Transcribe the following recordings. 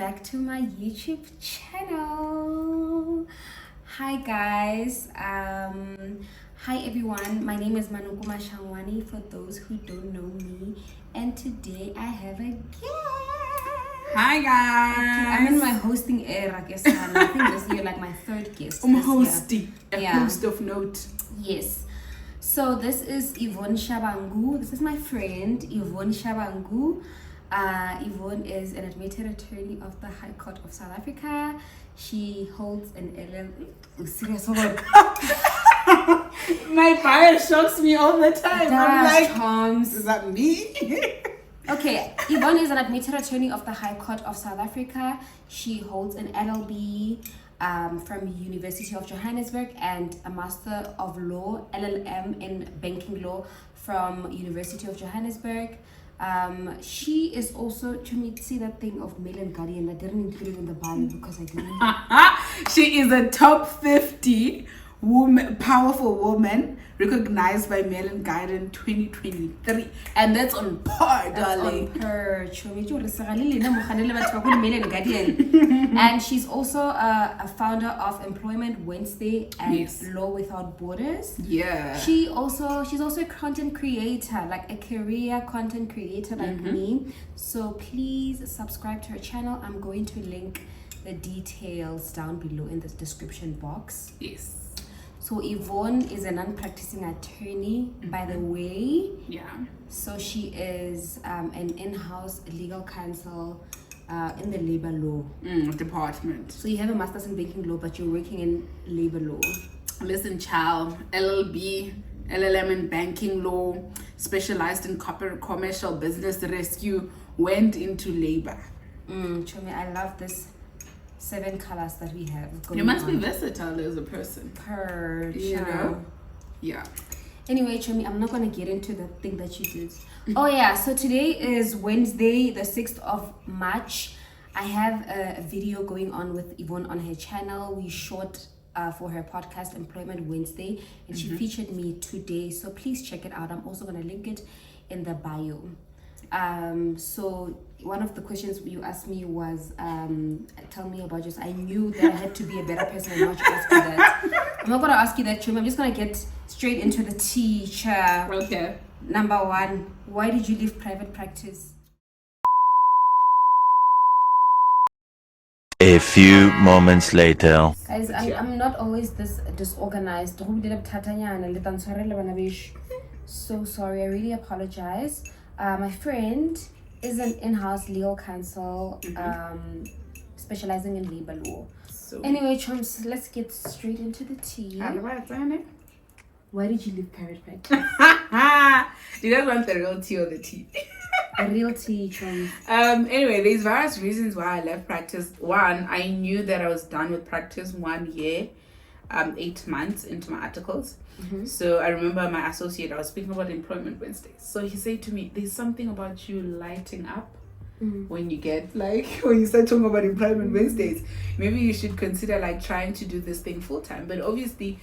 back to my YouTube channel. Hi guys. Hi everyone. My name is Manukuma Shangwani for those who don't know me. And today I have a guest. Hi guys. I'm in my hosting era, guess. I think this year like my third guest. I'm hosting. A Yeah. host of note. Yes. So this is Yvonne Shabangu. This is my friend Yvonne Shabangu. Yvonne is an admitted attorney of the High Court of South Africa. She holds an LLM. Serious work. My bio shocks me all the time. I'm like, Charms. is that me? Okay, Yvonne is an admitted attorney of the High Court of South Africa. She holds an LLB from University of Johannesburg and a Master of Law, LLM in Banking Law from University of Johannesburg. She is also, to me, see that thing of male and guardian. I didn't include it in the bio because I didn't. She is a top 50 woman, powerful woman recognized by Mail and Guardian 2023, and that's on par, darling. On her, and she's also a founder of Employment Wednesday and Yes. Law Without Borders. Yeah. She's also a content creator, like a career content creator like me. So please subscribe to her channel. I'm going to link the details down below in the description box. Yes. So Yvonne is a non-practicing attorney, by the way. Yeah. So she is an in-house legal counsel in the labor law Department. So you have a master's in banking law, but you're working in labor law. Listen, child, LLB, LLM in banking law, specialized in commercial business rescue, went into labor. Chomi, I love this 7 colors that we have going You must be on. versatile as a person. Per You know? child. Yeah. Anyway, Chomi, I'm not going to get into the thing that you did. Oh yeah, so today is Wednesday, the 6th of March. I have a video going on with Yvonne on her channel. We shot for her podcast, Employment Wednesday, and she featured me today. So please check it out. I'm also going to link it in the bio. So one of the questions you asked me was, tell me about yours. I knew that I had to be a better person and not to ask you that. I'm not going to ask you that, Chomi. I'm just going to get straight into the teacher. Okay. Number 1, why did you leave private practice? A few moments later. Guys, I'm not always this disorganized. So sorry, I really apologize. My friend is an in-house legal counsel specializing in labor law. So, Anyway, chums, let's get straight into the tea. Why did you leave private practice? do you guys want the real tea or the tea? A real tea, chums. Anyway, there's various reasons why I left practice. One, I knew that I was done with practice 1 year, 8 months into my articles. So I remember my associate, I was speaking about Employment Wednesday. So he said to me, there's something about you lighting up when you get when you start talking about Employment Wednesdays. Maybe you should consider trying to do this thing full time. But obviously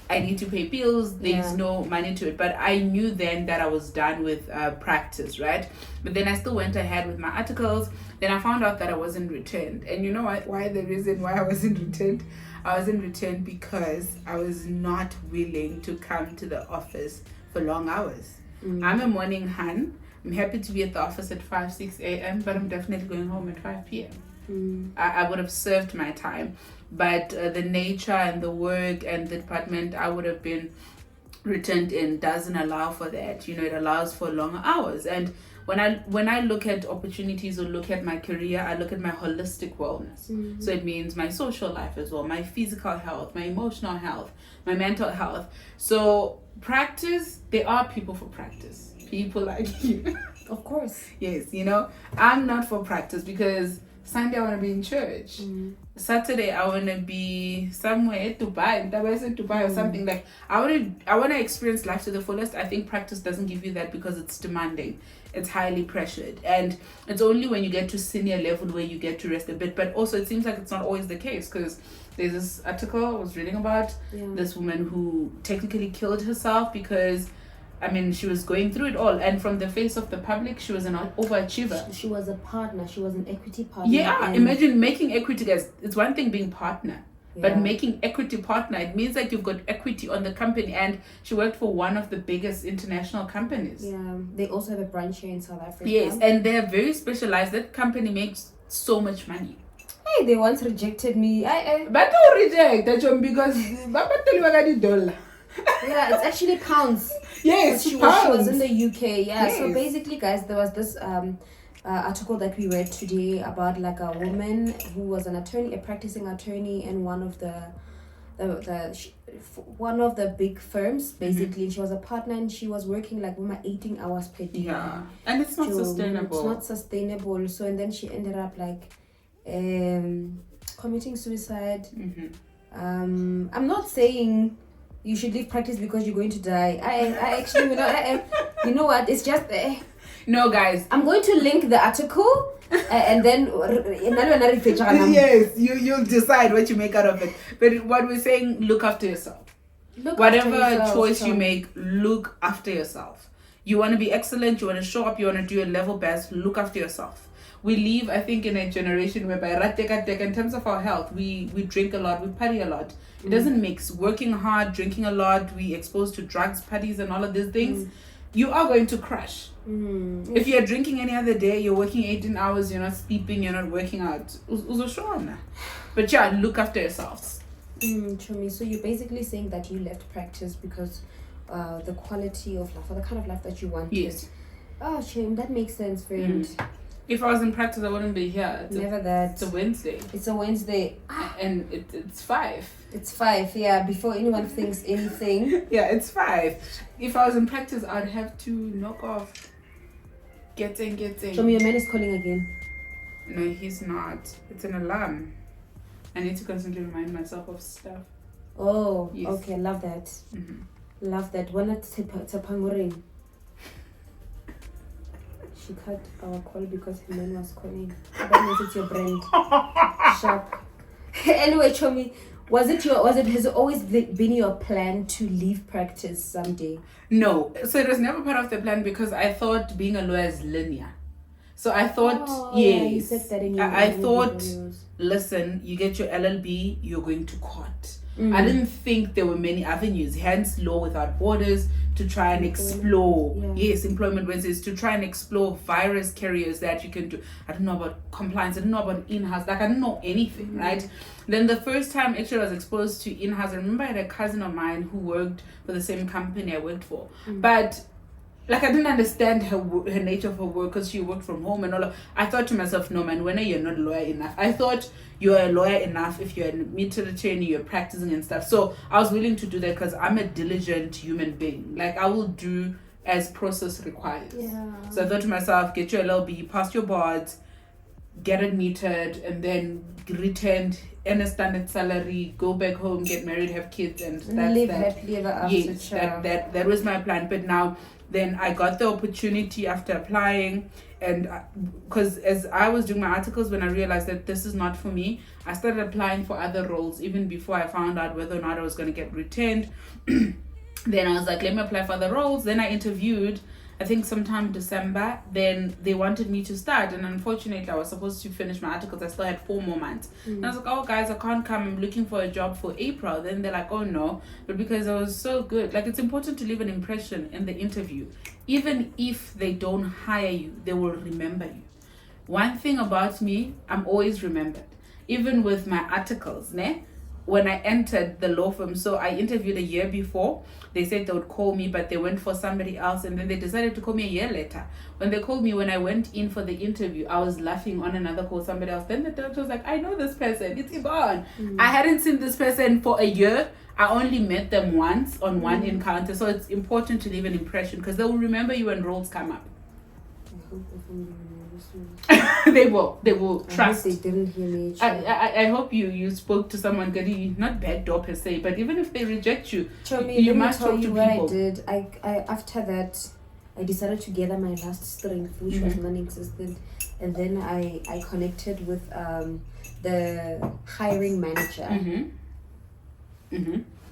I need to pay bills. There's no money to it. But I knew then that I was done with practice, right? But then I still went ahead with my articles. Then I found out that I wasn't returned. And you know why the reason why I wasn't returned? I wasn't returned because I was not willing to come to the office for long hours. I'm a morning hen. I'm happy to be at the office at 5, 6 a.m. But I'm definitely going home at 5 p.m. I would have served my time. But the nature and the work and the department I would have been returned in doesn't allow for that. It allows for longer hours. And when I look at opportunities or look at my career, I look at my holistic wellness. So it means my social life as well, my physical health, my emotional health, my mental health. So practice, there are people for practice. People like you. Of course. Yes, I'm not for practice because Sunday I want to be in church. Saturday I want to be somewhere Dubai or something. Like I want to experience life to the fullest. I think practice doesn't give you that because it's demanding. It's highly pressured, and it's only when you get to senior level where you get to rest a bit. But also it seems like it's not always the case, because there's this article I was reading about this woman who technically killed herself because I mean, she was going through it all, and from the face of the public, she was an overachiever. She was a partner. She was an equity partner. Yeah, imagine making equity, guys. It's one thing being partner, but Yeah. making equity partner, it means that you've got equity on the company, and she worked for one of the biggest international companies. Yeah, they also have a branch here in South Africa. Yes, and they are very specialized. That company makes so much money. Hey, they once rejected me. But don't reject that one because $1. Yeah, it's actually pounds. Yes, She pounds. was in the UK. Yeah, so Yes. basically, guys, there was this article that we read today about like a woman who was an attorney, a practicing attorney in one of one of the big firms. Basically, she was a partner and she was working like 18 hours per day. Yeah, and it's not sustainable. It's not sustainable. So and then she ended up like committing suicide. I'm not saying you should leave practice because you're going to die. I actually, you know what? It's just No, guys. I'm going to link the article and then Yes, you'll decide what you make out of it. But what we're saying, look after yourself. Whatever choice you make, look after yourself. You want to be excellent, you want to show up, you want to do your level best, look after yourself. We live, I think, in a generation whereby in terms of our health, we drink a lot, we party a lot. It doesn't mix. Working hard, drinking a lot, we exposed to drugs, parties, and all of these things. You are going to crash. If you're drinking any other day, you're working 18 hours, you're not sleeping, you're not working out. But yeah, look after yourselves. Chumi, so you're basically saying that you left practice because the quality of life or the kind of life that you wanted. Yes. Oh, shame. That makes sense, friend. If I was in practice, I wouldn't be here. It's a Wednesday. It's a Wednesday. And it's 5. It's 5, yeah, before anyone thinks anything. Yeah, it's 5. If I was in practice, I'd have to knock off. Getting. Show me, your man is calling again. No, he's not. It's an alarm. I need to constantly remind myself of stuff. Oh, yes. Okay, love that. Love that. When it's Tapangurin. She cut our call because her man was calling. That means it's your brand. Sharp. Anyway, Chomi, has it always been your plan to leave practice someday? No. So it was never part of the plan because I thought being a lawyer is linear. So I thought, yes. Yeah, you said that in your I thought, videos. listen, you get your LLB, you're going to court. I didn't think there were many avenues, hence Law Without Borders, to try and explore, employment Wednesdays, to try and explore virus carriers that you can do. I don't know about compliance, I don't know about in-house, like I don't know anything, right? Then the first time actually I was exposed to in-house, I remember I had a cousin of mine who worked for the same company I worked for. But like I didn't understand her nature of her work because she worked from home and all. I thought to myself, no man, when are you not a lawyer enough? I thought you're a lawyer enough if you're an admitted attorney, you're practicing and stuff. So I was willing to do that because I'm a diligent human being. Like I will do as process requires. Yeah. So I thought to myself, get your LLB, pass your boards, get admitted, and then returned, earn a standard salary, go back home, get married, have kids, and that's live that. happily ever after. Yes, that was my plan. But now, then I got the opportunity after applying, and because as I was doing my articles, when I realized that this is not for me, I started applying for other roles even before I found out whether or not I was going to get retained. Then I was like, let me apply for the roles. Then I interviewed, I think sometime December. Then they wanted me to start, and unfortunately I was supposed to finish my articles. I still had 4 more months. And I was like, oh guys, I can't come, I'm looking for a job for April. Then they're like, oh no. But because I was so good, like it's important to leave an impression in the interview. Even if they don't hire you, they will remember you. One thing about me, I'm always remembered. Even with my articles, when I entered the law firm, so I interviewed a year before. They said they would call me, but they went for somebody else, and then they decided to call me a year later. When they called me, when I went in for the interview, I was laughing on another call, somebody else. Then the doctor was like, I know this person, it's Yvonne. I hadn't seen this person for a year. I only met them once on one encounter. So it's important to leave an impression because they will remember you when roles come up. They will trust. They didn't hear me. I hope you spoke to someone good, not bad door per se, but even if they reject you, Chomi, you let me must tell talk you to what people. I did. I after that, I decided to gather my last strength, which was non-existent, and then I connected with the hiring manager.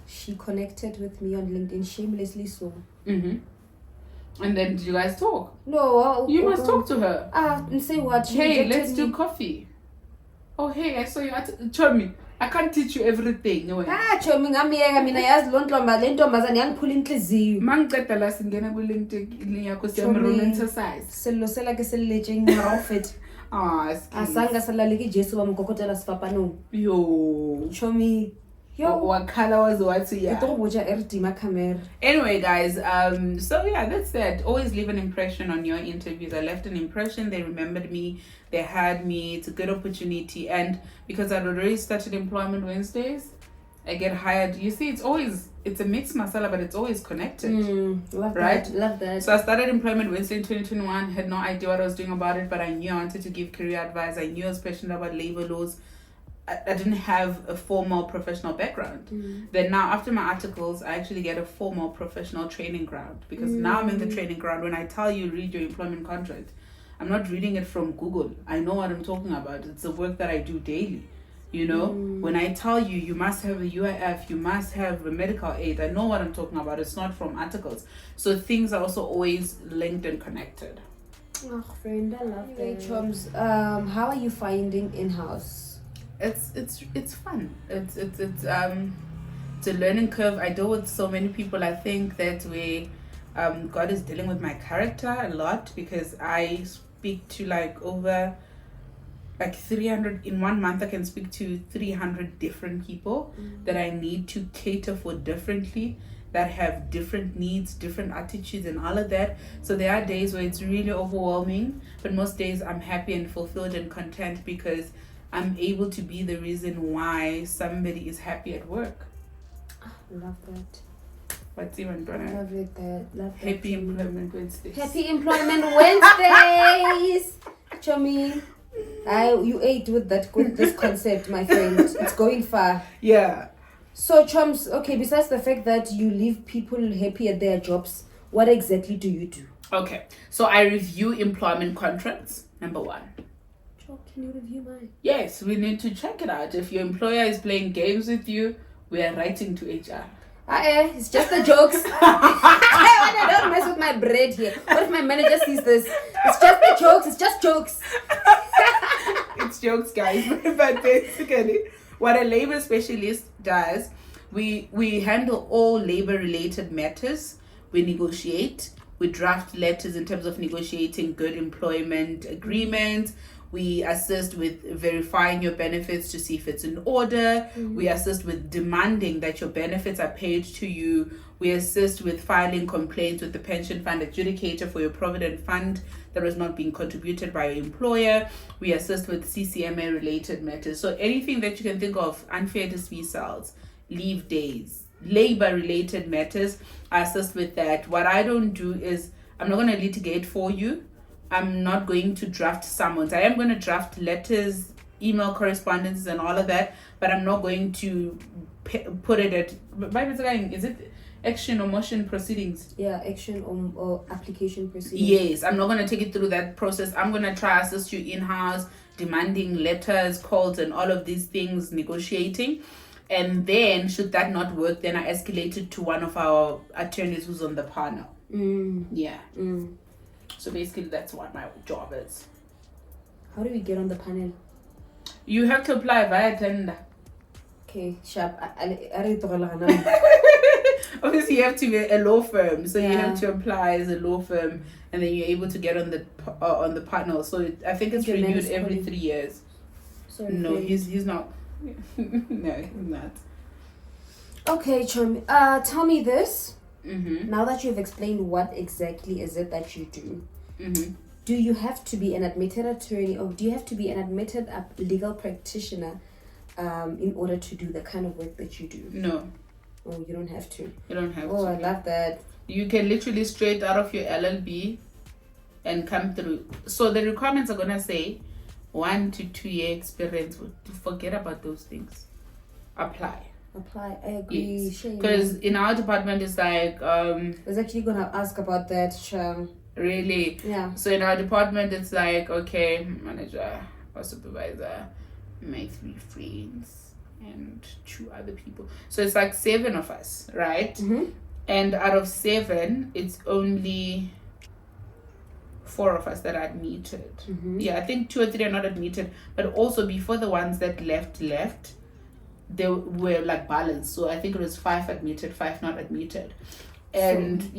She She connected with me on LinkedIn, shamelessly so. And then did you guys talk? No. You must talk to her. And say what? She Hey, rejected let's do me. coffee. Oh, hey, I saw you told me. I can't teach you everything. No way. Chomi ngamiyeka mina yazi lo ntombaza le ntombazane yangiphula inhliziyo. Mangiceda la singena kwi-LinkedIn yakho siyam-romanticize. Sello sela ke selletsheng ngaraofet. Asanga salaleki Jesu bamgokotela sifapanong. Yo. Chomi. Yo. Wakhala was what yeah. Anyway, guys, so yeah, that's that. Always leave an impression on your interviews. I left an impression. They remembered me. They had me. It's a good opportunity. And because I'd already started Employment Wednesdays, I get hired. You see, it's a mixed masala, but it's always connected. Love right? that. Love that. So I started Employment Wednesday in 2021. Had no idea what I was doing about it, but I knew I wanted to give career advice. I knew I was passionate about labor laws. I didn't have a formal professional background. Then now, after my articles, I actually get a formal professional training ground, because now I'm in the training ground. When I tell you read your employment contract, I'm not reading it from Google. I know what I'm talking about. It's the work that I do daily. You know, when I tell you, you must have a UIF, you must have a medical aid, I know what I'm talking about. It's not from articles. So things are also always linked and connected. Oh, friend, I love that. Choms, how are you finding in-house? It's fun. It's a learning curve. I deal with so many people. I think that God is dealing with my character a lot, because I speak to over 300 in 1 month. I can speak to 300 different people that I need to cater for differently, that have different needs, different attitudes, and all of that. So there are days where it's really overwhelming, but most days I'm happy and fulfilled and content, because I'm able to be the reason why somebody is happy at work. Love that. What's even better? Love that. Happy Employment Wednesdays. Happy Employment Wednesdays. Chomi, you ate with this concept, my friend. It's going far. Yeah. So Choms, okay, besides the fact that you leave people happy at their jobs, what exactly do you do? Okay, so I review employment contracts, number one. Can you review mine? Yes, we need to check it out. If your employer is playing games with you, we are writing to HR. It's just the jokes. I don't mess with my bread here. What if my manager sees this? It's just the jokes. It's just jokes. It's jokes, guys. But basically, what a labor specialist does, we handle all labor-related matters. We negotiate. We draft letters in terms of negotiating good employment agreements. We assist with verifying your benefits to see if it's in order. We assist with demanding that your benefits are paid to you. We assist with filing complaints with the pension fund adjudicator for your provident fund that was not being contributed by your employer. We assist with CCMA related matters. So anything that you can think of, unfair dismissals, leave days, labor related matters, I assist with that. What I don't do is, I'm not going to litigate for you. I'm not going to draft summons. I am going to draft letters, email correspondences, and all of that, but I'm not going to put it at, is it action or motion proceedings? Yeah, action or application proceedings. Yes, I'm not going to take it through that process. I'm going to try assist you in-house, demanding letters, calls, and all of these things, negotiating. And then, should that not work, then I escalate it to one of our attorneys who's on the panel. Yeah. So basically, that's what my job is. How do we get on the panel? You have to apply via tender. Okay, sharp. Obviously, you have to be a law firm, so you have to apply as a law firm, and then you're able to get on the panel. So I think it's renewed every 3 years. Sorry, no, he's not. No, he's not. Okay, Chomi. Tell me this. Now that you've explained what exactly is it that you do, do you have to be an admitted attorney, or do you have to be an admitted legal practitioner in order to do the kind of work that you do? No. Oh, you don't have to. You don't have to. Oh, I love that. You can literally straight out of your LLB and come through. So the requirements are gonna say 1 to 2 year experience. Forget about those things. Apply. I agree. Because in our department it's like I was actually gonna ask about that. Really? Yeah. So in our department it's like, okay, manager or supervisor, my 3 friends and 2 other people. So it's like 7 of us, right? And out of 7, it's only 4 of us that are admitted. Yeah, I think 2 or 3 are not admitted, but also before the ones that left, they were like balanced. So I think it was 5 admitted, 5 not admitted. And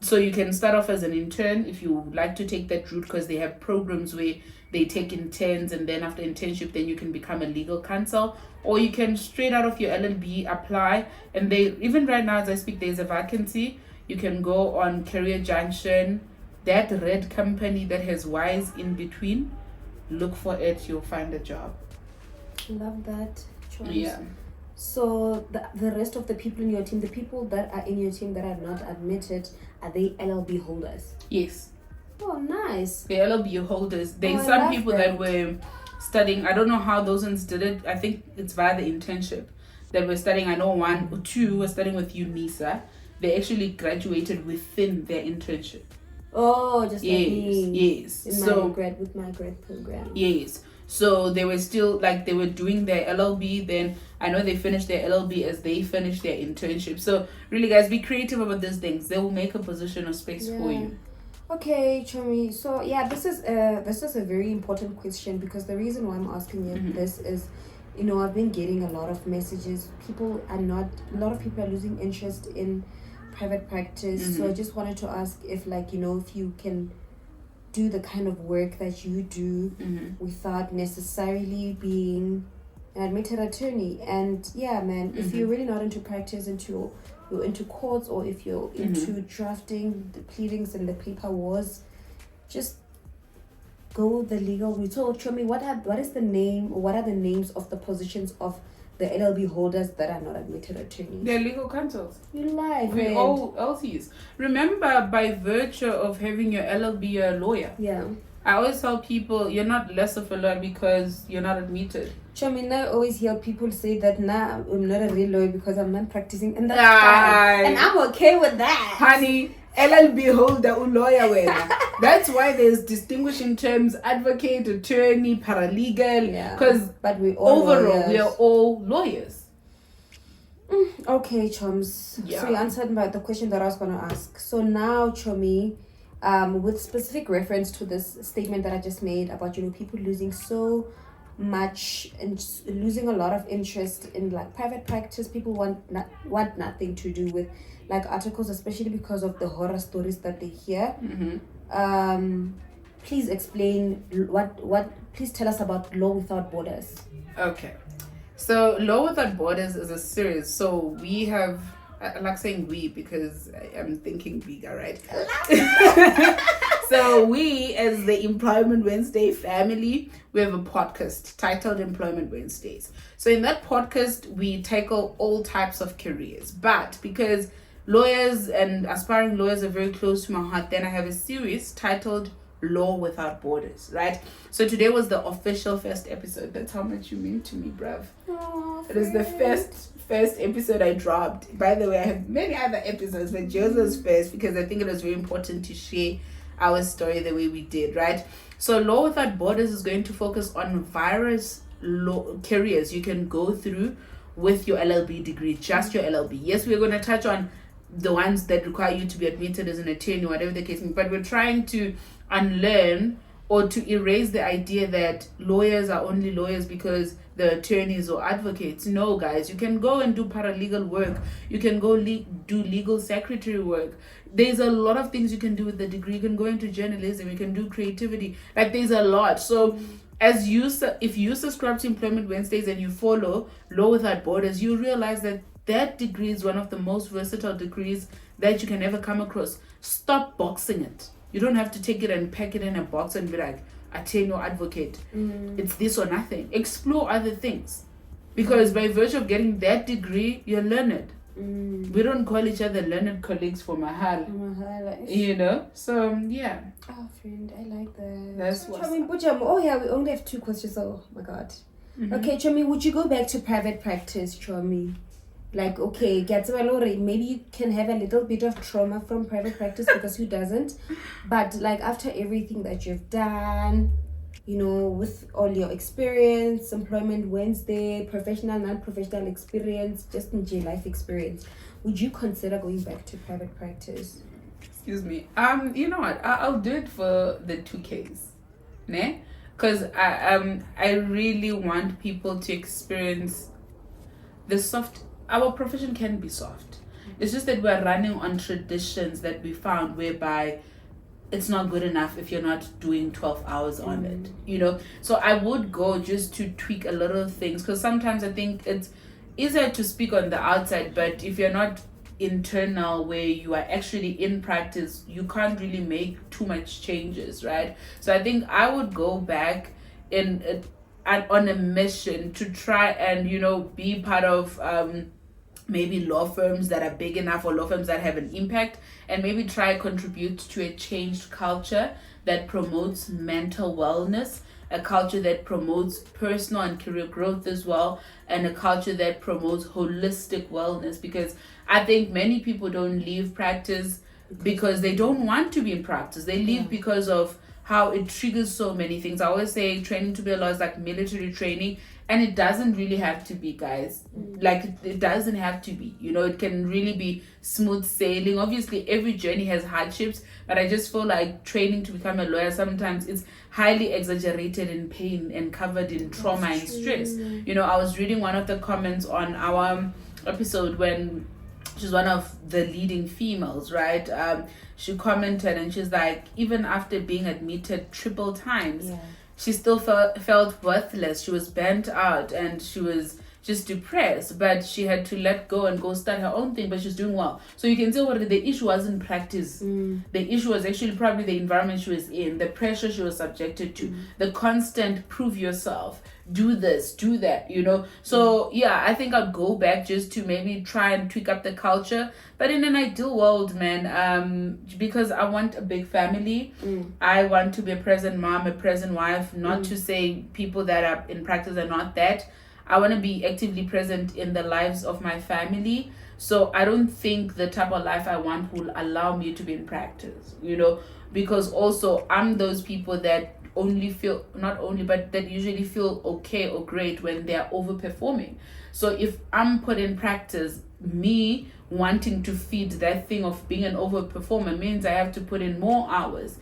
so you can start off as an intern if you like to take that route, because they have programs where they take interns, and then after internship then you can become a legal counsel, or you can straight out of your LLB apply. And they, even right now as I speak, there's a vacancy. You can go on Career Junction, that red company that has Y's in between, look for it, you'll find a job. Love that choice. Yeah. So the rest of the people in your team, the people that are in your team that are not admitted, are they LLB holders? Yes. Oh, nice. The LLB holders. There's I some love people that were studying, I don't know how those ones did it. I think it's via the internship that were studying. I know 1 or 2 were studying with UNISA. They actually graduated within their internship. Oh, just like me. Yes. In my grad program. Yes. So they were still like, they were doing their LLB, then I know they finished their LLB as they finished their internship. So really, guys, be creative about these things. They will make a position or space for you. Okay, Chomi. So yeah, this is a very important question, because the reason why I'm asking you this is, you know, I've been getting a lot of messages. A lot of people are losing interest in private practice. So I just wanted to ask if, like, you know, if you can do the kind of work that you do without necessarily being an admitted attorney. And yeah, man, if you're really not into practice, you're into courts, or if you're into drafting the pleadings and the paper wars, just go the legal route. So show me what is the name, or what are the names of the positions of the LLB holders that are not admitted attorneys? They're legal counsels. You lie, We all LCs. Remember, by virtue of having your LLB, you're a lawyer. Yeah. I always tell people you're not less of a lawyer because you're not admitted. Chamin, I always hear people say that, nah, I'm not a real lawyer because I'm not practicing, and that's fine. And I'm okay with that. Honey, LLB holder, lawyer wena. That's why there's distinguishing terms: advocate, attorney, paralegal. Because but we all overall lawyers. we are all lawyers. Okay, Choms. Yeah. So you answered the question that I was gonna ask. So now, Chomi, with specific reference to this statement that I just made about, you know, people losing so much and losing a lot of interest in like private practice, people want nothing to do with like articles, especially because of the horror stories that they hear. Please explain please tell us about Law Without Borders. Okay, so Law Without Borders is a series. So we have, I like saying we because I'm thinking bigger, right? So we, as the Employment Wednesday family, we have a podcast titled Employment Wednesdays. So in that podcast, we tackle all types of careers. But because lawyers and aspiring lawyers are very close to my heart, then I have a series titled Law Without Borders, right? So today was the official first episode. That's how much you mean to me, bruv. Oh, it is the first episode I dropped. By the way, I have many other episodes, but yours was first because I think it was very important to share our story the way we did, right? So Law Without Borders is going to focus on various law careers you can go through with your LLB degree, just your LLB. Yes, we're going to touch on the ones that require you to be admitted as an attorney, whatever the case may be, but we're trying to unlearn or to erase the idea that lawyers are only lawyers because they're attorneys or advocates. No, guys, you can go and do paralegal work. You can go do legal secretary work. There's a lot of things you can do with the degree. You can go into journalism. You can do creativity. Like, there's a lot. So if you subscribe to Employment Wednesdays and you follow Law Without Borders, you realize that degree is one of the most versatile degrees that you can ever come across. Stop boxing it. You don't have to take it and pack it in a box and be like, attorney or advocate. It's this or nothing. Explore other things. Because by virtue of getting that degree, you're learned. We don't call each other learned colleagues for mahal. You know? So, yeah. Oh, friend, I like that. That's what's oh, yeah, we only have 2 questions. Oh, my God. Okay, Chomi, would you go back to private practice, Chomi? Like, okay, maybe you can have a little bit of trauma from private practice because who doesn't? But like after everything that you've done, you know, with all your experience, Employment Wednesday, professional, non-professional experience, just in J life experience, would you consider going back to private practice? Excuse me. You know what? I'll do it for the 2Ks, ne? Because I really want people to experience the soft. Our profession can be soft. It's just that we're running on traditions that we found, whereby it's not good enough if you're not doing 12 hours on it, you know. So I would go just to tweak a little things, because sometimes I think it's easier to speak on the outside, but if you're not internal, where you are actually in practice, you can't really make too much changes, right? So I think I would go back on a mission to try and, you know, be part of maybe law firms that are big enough, or law firms that have an impact, and maybe try contribute to a changed culture that promotes mental wellness, a culture that promotes personal and career growth as well, and a culture that promotes holistic wellness. Because I think many people don't leave practice because they don't want to be in practice. They leave because of how it triggers so many things. I always say training to be a lawyer is like military training, and it doesn't really have to be, guys. Like, it doesn't have to be, you know. It can really be smooth sailing. Obviously every journey has hardships, but I just feel like training to become a lawyer, sometimes it's highly exaggerated in pain and covered in trauma and stress. You know, I was reading one of the comments on our episode when she's one of the leading females, right? She commented and she's like, even after being admitted triple times, she still felt worthless. She was burnt out and she was just depressed, but she had to let go and go start her own thing, but she's doing well. So you can tell what the issue wasn't practice. The issue was actually probably the environment she was in, the pressure she was subjected to, the constant prove yourself, do this, do that, you know. So yeah, I think I'll go back just to maybe try and tweak up the culture, but in an ideal world, man, because I want a big family. I want to be a present mom, a present wife, not to say people that are in practice are not that. I want to be actively present in the lives of my family. So I don't think the type of life I want will allow me to be in practice, you know, because also I'm those people that only feel, not only, but that usually feel okay or great when they're overperforming. So if I'm put in practice, me wanting to feed that thing of being an overperformer means I have to put in more hours,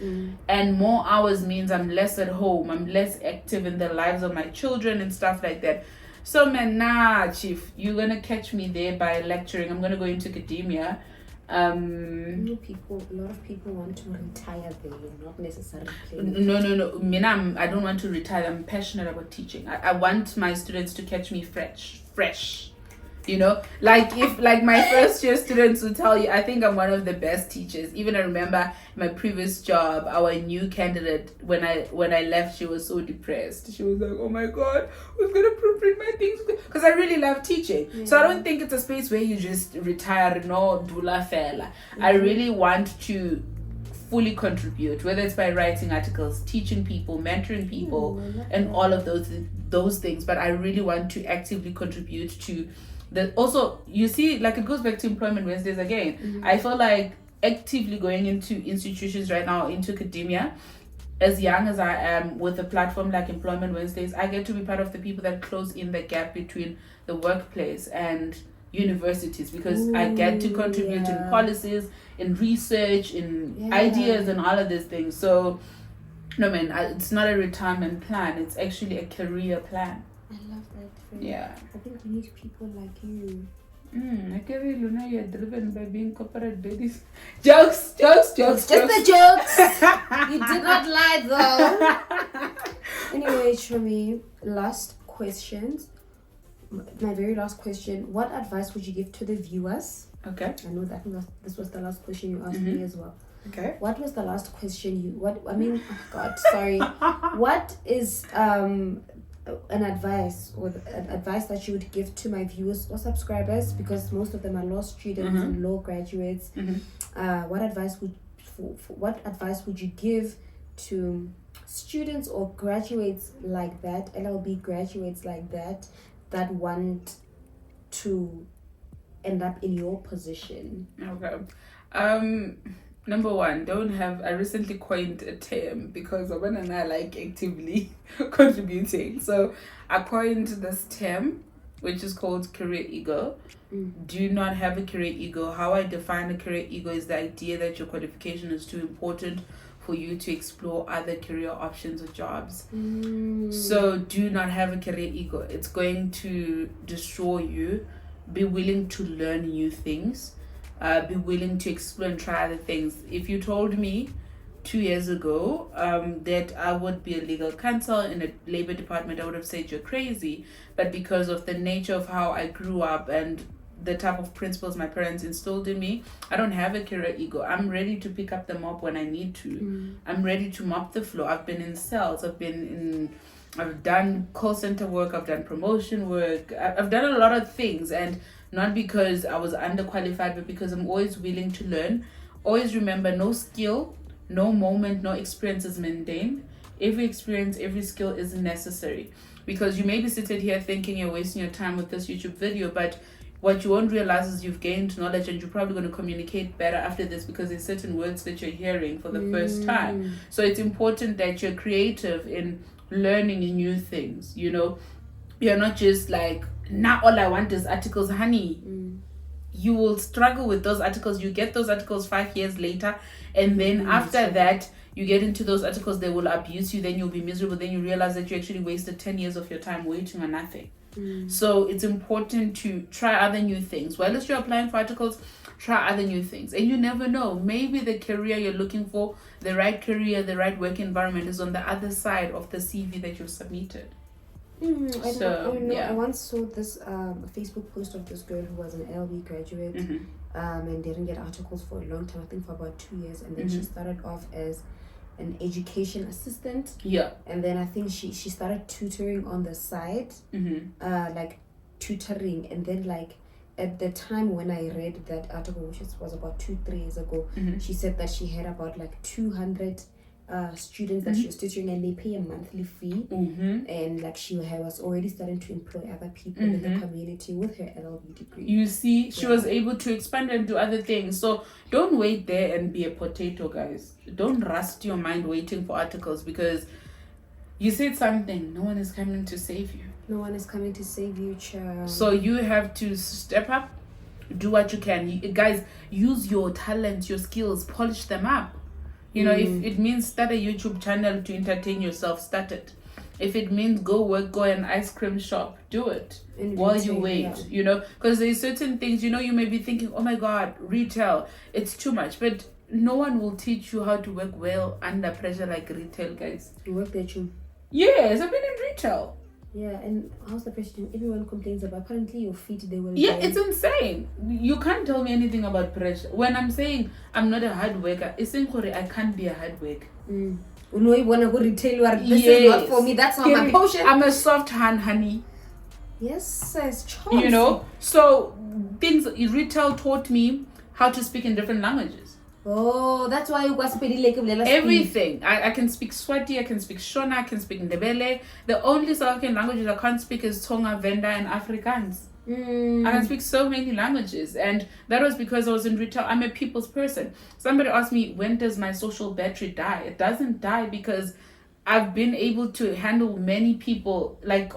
and more hours means I'm less at home, I'm less active in the lives of my children and stuff like that. So man, nah, chief, you're gonna catch me there by lecturing. I'm gonna go into academia. A lot of people want to retire there, not necessarily play. No. I don't want to retire. I'm passionate about teaching. I want my students to catch me fresh. You know, like if like my first year students will tell you, I think I'm one of the best teachers. Even I remember my previous job, our new candidate, when I left, she was so depressed. She was like, oh my god, who's gonna proofread my things? Because I really love teaching. So I don't think it's a space where you just retire, no dula fela. I really want to fully contribute, whether it's by writing articles, teaching people, mentoring people, and all of those things. But I really want to actively contribute to also, you see, like, it goes back to Employment Wednesdays again. I feel like actively going into institutions right now, into academia, as young as I am, with a platform like Employment Wednesdays, I get to be part of the people that close in the gap between the workplace and universities, because I get to contribute in policies, in research, in ideas, and all of these things. So no man, it's not a retirement plan, it's actually a career plan. I love that. Yeah. I think we need people like you. I can really know you're driven by being corporate baddies. Jokes. Just the jokes. You did not lie though. Anyway, Chomi, last questions. My very last question. What advice would you give to the viewers? Okay. I know this was the last question you asked me as well. Okay. What was the last question what is an advice that you would give to my viewers or subscribers, because most of them are law students and law graduates? What advice would you give to students or graduates like that, LLB graduates like that want to end up in your position? Okay. Number one, I recently coined a term because Yvonne and I like actively contributing. So I coined this term, which is called career ego. Do you not have a career ego? How I define a career ego is the idea that your qualification is too important for you to explore other career options or jobs. So do not have a career ego. It's going to destroy you. Be willing to learn new things. Be willing to explore and try other things. If you told me 2 years ago that I would be a legal counsel in a labor department, I would have said you're crazy. But because of the nature of how I grew up and the type of principles my parents instilled in me, I don't have a career ego. I'm ready to pick up the mop when I need to. I'm ready to mop the floor. I've been in sales. I've done call center work. I've done promotion work. I've done a lot of things, and not because I was underqualified, but because I'm always willing to learn. Always remember, no skill, no moment, no experience is mundane. Every experience, every skill is necessary. Because you may be sitting here thinking you're wasting your time with this YouTube video, but what you won't realize is you've gained knowledge, and you're probably going to communicate better after this because there's certain words that you're hearing for the first time. So it's important that you're creative in learning new things. You know, you're not just like, now all I want is articles, honey. You will struggle with those articles. You get those articles 5 years later, and then after that you get into those articles, they will abuse you, then you'll be miserable, then you realize that you actually wasted 10 years of your time waiting on nothing. So it's important to try other new things. While you're applying for articles, try other new things. And you never know, maybe the career you're looking for, the right career, the right work environment is on the other side of the CV that you've submitted. I once saw this Facebook post of this girl who was an LB graduate and didn't get articles for a long time, I think for about 2 years, and then she started off as an education assistant, and then I think she started tutoring on the side, like tutoring, and then like at the time when I read that article, which was about 2-3 years ago, she said that she had about like 200 students that she was tutoring, and they pay a monthly fee, and like she was already starting to employ other people in the community with her LLB degree. You see, she was able to expand and do other things. So don't wait there and be a potato, guys. Don't rust your mind waiting for articles, because you said something, no one is coming to save you. No one is coming to save you, child. So you have to step up, do what you can. Guys, use your talents, your skills, polish them up. You know, if it means start a YouTube channel to entertain yourself, start it. If it means go an ice cream shop, do it while you wait, you know, because there's certain things, you know, you may be thinking, oh my God, retail, it's too much. But no one will teach you how to work well under pressure like retail, guys. You work there too? Yes, I've been in retail. Yeah, and how's the pressure? Everyone complains about apparently your feet, they will. Yeah, it's insane. You can't tell me anything about pressure. When I'm saying I'm not a hard worker, it's I can't be a hard worker. You know, you wanna go retail, this is not for me, that's not my potion. I'm a soft hand, honey. Yes, it's choice. You know, so things retail taught me how to speak in different languages. Oh, that's why you got everything. I can speak Swati, I can speak Shona, I can speak Ndebele. The only South African languages I can't speak is Tonga, Venda, and Afrikaans. I can speak so many languages, and that was because I was in retail. I'm a people's person. Somebody asked me, when does my social battery die? It doesn't die because I've been able to handle many people like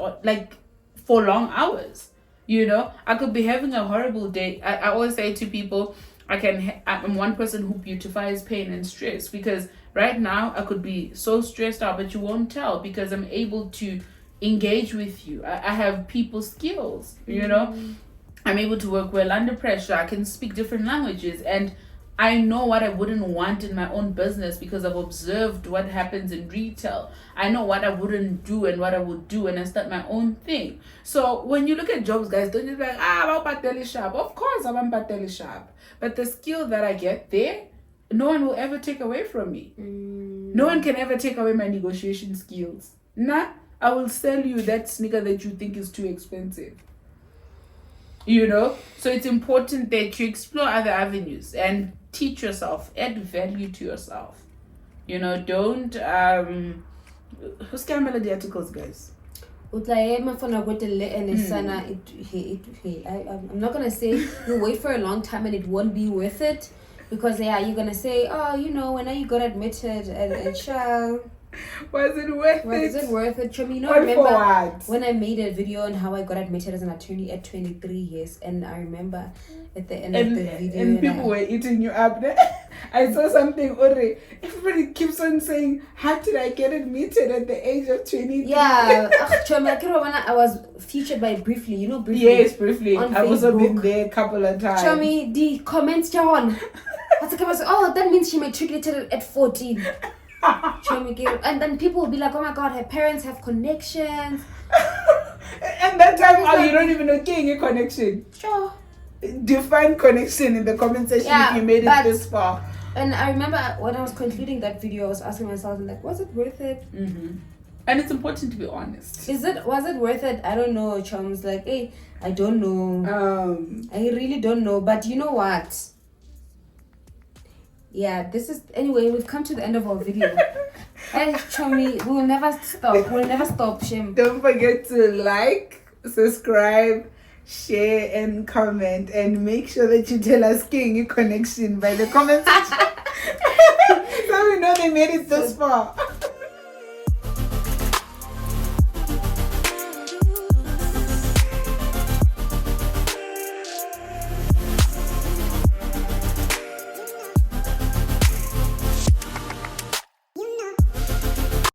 for long hours. You know, I could be having a horrible day. I always say to people, I'm one person who beautifies pain and stress, because right now I could be so stressed out, but you won't tell because I'm able to engage with you. I have people skills, you know. I'm able to work well under pressure. I can speak different languages, and I know what I wouldn't want in my own business because I've observed what happens in retail. I know what I wouldn't do and what I would do when I start my own thing. So when you look at jobs, guys, don't just be like, I'm pateli sharp. Of course I'm pateli sharp. But the skill that I get there, no one will ever take away from me. No one can ever take away my negotiation skills. Nah, I will sell you that sneaker that you think is too expensive. You know? So it's important that you explore other avenues and teach yourself, add value to yourself. You know, don't who's camera the articles, guys? I'm not gonna say you wait for a long time and it won't be worth it, because you're gonna say, oh, you know, when are you got admitted and child. Was it worth it? Was it worth it? Chomi, you know, What I remember for what? when I made a video on how I got admitted as an attorney at 23 years, and I remember at the end of the video, and people were eating you up there. I saw something, Ore. Everybody keeps on saying, how did I get admitted at the age of 23? Yeah, Chomi, I was featured by Briefly, you know, Briefly. Yes, briefly. On I've also been Facebook. there a couple of times. Chomi, the comments, John. Oh, that means she matriculated at 14. And then people will be like, oh my god, her parents have connections. And that time, you don't even know getting a connection. Sure. Define connection in the comment section if you made it this far. And I remember when I was concluding that video, I was asking myself, like, was it worth it? Mm-hmm. And it's important to be honest. Was it worth it? I don't know, chums. Like, hey, I don't know. I really don't know. But you know what? Yeah, anyway, we've come to the end of our video. Hey, Chomi, we will never stop. We'll never stop, Shem. Don't forget to like, subscribe, share, and comment. And make sure that you tell us King connection by the comment section. So we know they made it this far.